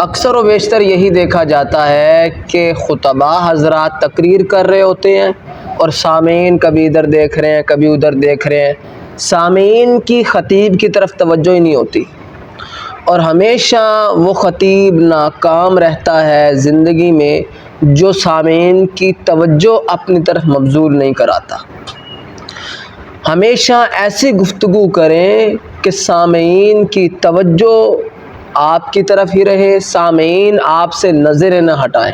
اکثر و بیشتر یہی دیکھا جاتا ہے کہ خطبہ حضرات تقریر کر رہے ہوتے ہیں اور سامعین کبھی ادھر دیکھ رہے ہیں کبھی ادھر دیکھ رہے ہیں، سامعین کی خطیب کی طرف توجہ ہی نہیں ہوتی، اور ہمیشہ وہ خطیب ناکام رہتا ہے زندگی میں جو سامعین کی توجہ اپنی طرف مبذول نہیں کراتا۔ ہمیشہ ایسی گفتگو کریں کہ سامعین کی توجہ آپ کی طرف ہی رہے، سامعین آپ سے نظریں نہ ہٹائیں،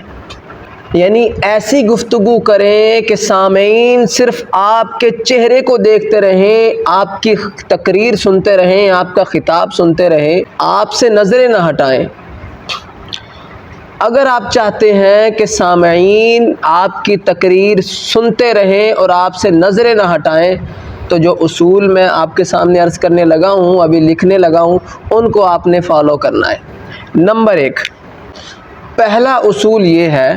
یعنی ایسی گفتگو کریں کہ سامعین صرف آپ کے چہرے کو دیکھتے رہیں، آپ کی تقریر سنتے رہیں، آپ کا خطاب سنتے رہیں، آپ سے نظریں نہ ہٹائیں۔ اگر آپ چاہتے ہیں کہ سامعین آپ کی تقریر سنتے رہیں اور آپ سے نظریں نہ ہٹائیں تو جو اصول میں آپ کے سامنے عرض کرنے لگا ہوں، ابھی لکھنے لگا ہوں، ان کو آپ نے فالو کرنا ہے۔ نمبر 1، پہلا اصول یہ ہے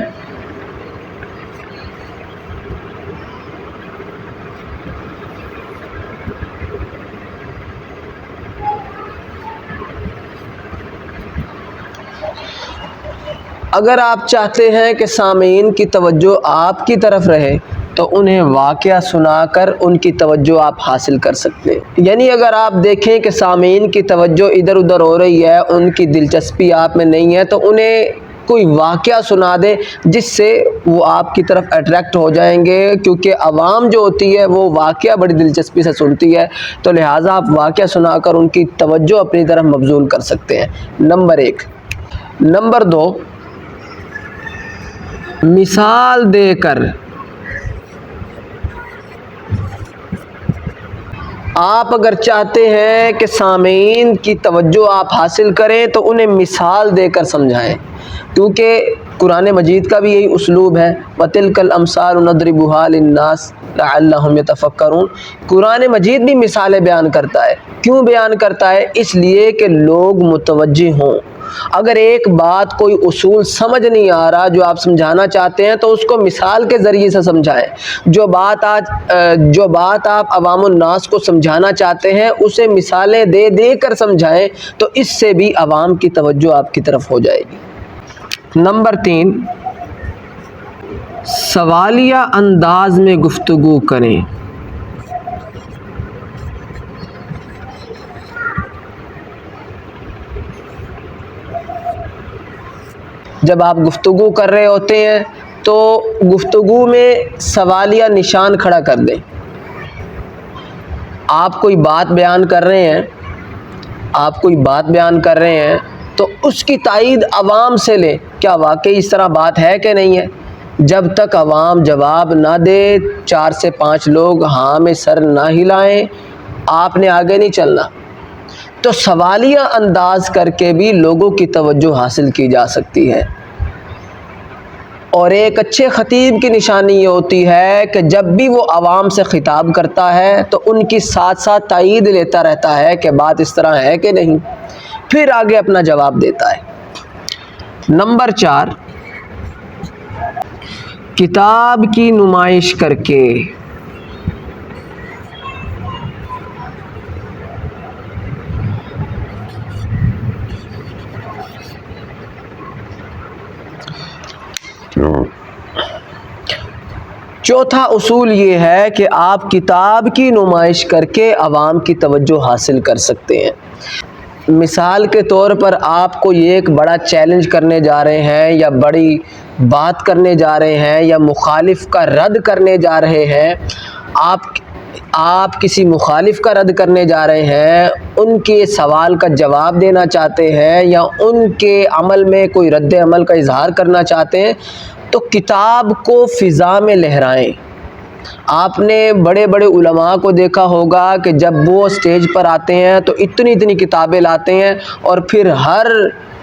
اگر آپ چاہتے ہیں کہ سامعین کی توجہ آپ کی طرف رہے تو انہیں واقعہ سنا کر ان کی توجہ آپ حاصل کر سکتے ہیں۔ یعنی اگر آپ دیکھیں کہ سامعین کی توجہ ادھر ادھر ہو رہی ہے، ان کی دلچسپی آپ میں نہیں ہے، تو انہیں کوئی واقعہ سنا دیں جس سے وہ آپ کی طرف اٹریکٹ ہو جائیں گے، کیونکہ عوام جو ہوتی ہے وہ واقعہ بڑی دلچسپی سے سنتی ہے، تو لہٰذا آپ واقعہ سنا کر ان کی توجہ اپنی طرف مبذول کر سکتے ہیں۔ نمبر 1۔ نمبر 2، مثال دے کر آپ اگر چاہتے ہیں کہ سامعین کی توجہ آپ حاصل کریں تو انہیں مثال دے کر سمجھائیں، کیونکہ قرآن مجید کا بھی یہی اسلوب ہے، وَتِلْكَ الْأَمْثَالُ نَضْرِبُهَا لِلنَّاسِ لَعَلَّهُمْ يَتَفَكَّرُونَ۔ قرآن مجید بھی مثالیں بیان کرتا ہے۔ کیوں بیان کرتا ہے؟ اس لیے کہ لوگ متوجہ ہوں۔ اگر ایک بات کوئی اصول سمجھ نہیں آ رہا جو آپ سمجھانا چاہتے ہیں تو اس کو مثال کے ذریعے سے سمجھائیں۔ جو بات آپ عوام الناس کو سمجھانا چاہتے ہیں اسے مثالیں دے دے کر سمجھائیں، تو اس سے بھی عوام کی توجہ آپ کی طرف ہو جائے گی۔ نمبر 3، سوالیہ انداز میں گفتگو کریں۔ جب آپ گفتگو کر رہے ہوتے ہیں تو گفتگو میں سوالیہ نشان کھڑا کر دیں۔ آپ کوئی بات بیان کر رہے ہیں تو اس کی تائید عوام سے لیں، کیا واقعی اس طرح بات ہے کہ نہیں ہے؟ جب تک عوام جواب نہ دے، 4 سے 5 لوگ ہاں میں سر نہ ہلائیں، آپ نے آگے نہیں چلنا۔ تو سوالیہ انداز کر کے بھی لوگوں کی توجہ حاصل کی جا سکتی ہے۔ اور ایک اچھے خطیب کی نشانی یہ ہوتی ہے کہ جب بھی وہ عوام سے خطاب کرتا ہے تو ان کی ساتھ ساتھ تائید لیتا رہتا ہے کہ بات اس طرح ہے کہ نہیں، پھر آگے اپنا جواب دیتا ہے۔ نمبر 4، کتاب کی نمائش کر کے۔ چوتھا اصول یہ ہے کہ آپ کتاب کی نمائش کر کے عوام کی توجہ حاصل کر سکتے ہیں۔ مثال کے طور پر آپ کو یہ ایک بڑا چیلنج کرنے جا رہے ہیں یا بڑی بات کرنے جا رہے ہیں یا مخالف کا رد کرنے جا رہے ہیں، آپ کسی مخالف کا رد کرنے جا رہے ہیں، ان کے سوال کا جواب دینا چاہتے ہیں یا ان کے عمل میں کوئی رد عمل کا اظہار کرنا چاہتے ہیں، تو کتاب کو فضا میں لہرائیں۔ آپ نے بڑے بڑے علماء کو دیکھا ہوگا کہ جب وہ اسٹیج پر آتے ہیں تو اتنی اتنی کتابیں لاتے ہیں اور پھر ہر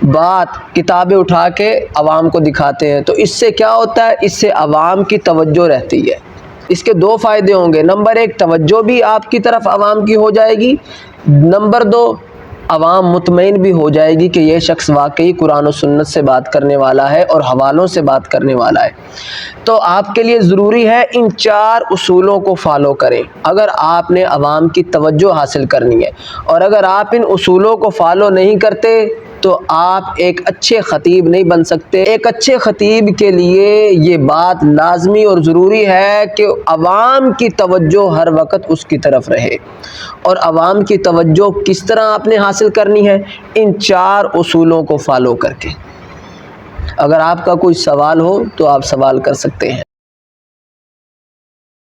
بات کتابیں اٹھا کے عوام کو دکھاتے ہیں، تو اس سے کیا ہوتا ہے؟ اس سے عوام کی توجہ رہتی ہے۔ اس کے 2 فائدے ہوں گے۔ نمبر 1، توجہ بھی آپ کی طرف عوام کی ہو جائے گی۔ نمبر 2، عوام مطمئن بھی ہو جائے گی کہ یہ شخص واقعی قرآن و سنت سے بات کرنے والا ہے اور حوالوں سے بات کرنے والا ہے۔ تو آپ کے لیے ضروری ہے ان 4 اصولوں کو فالو کریں اگر آپ نے عوام کی توجہ حاصل کرنی ہے، اور اگر آپ ان اصولوں کو فالو نہیں کرتے تو آپ ایک اچھے خطیب نہیں بن سکتے۔ ایک اچھے خطیب کے لیے یہ بات لازمی اور ضروری ہے کہ عوام کی توجہ ہر وقت اس کی طرف رہے۔ اور عوام کی توجہ کس طرح آپ نے حاصل کرنی ہے؟ ان 4 اصولوں کو فالو کر کے۔ اگر آپ کا کوئی سوال ہو تو آپ سوال کر سکتے ہیں۔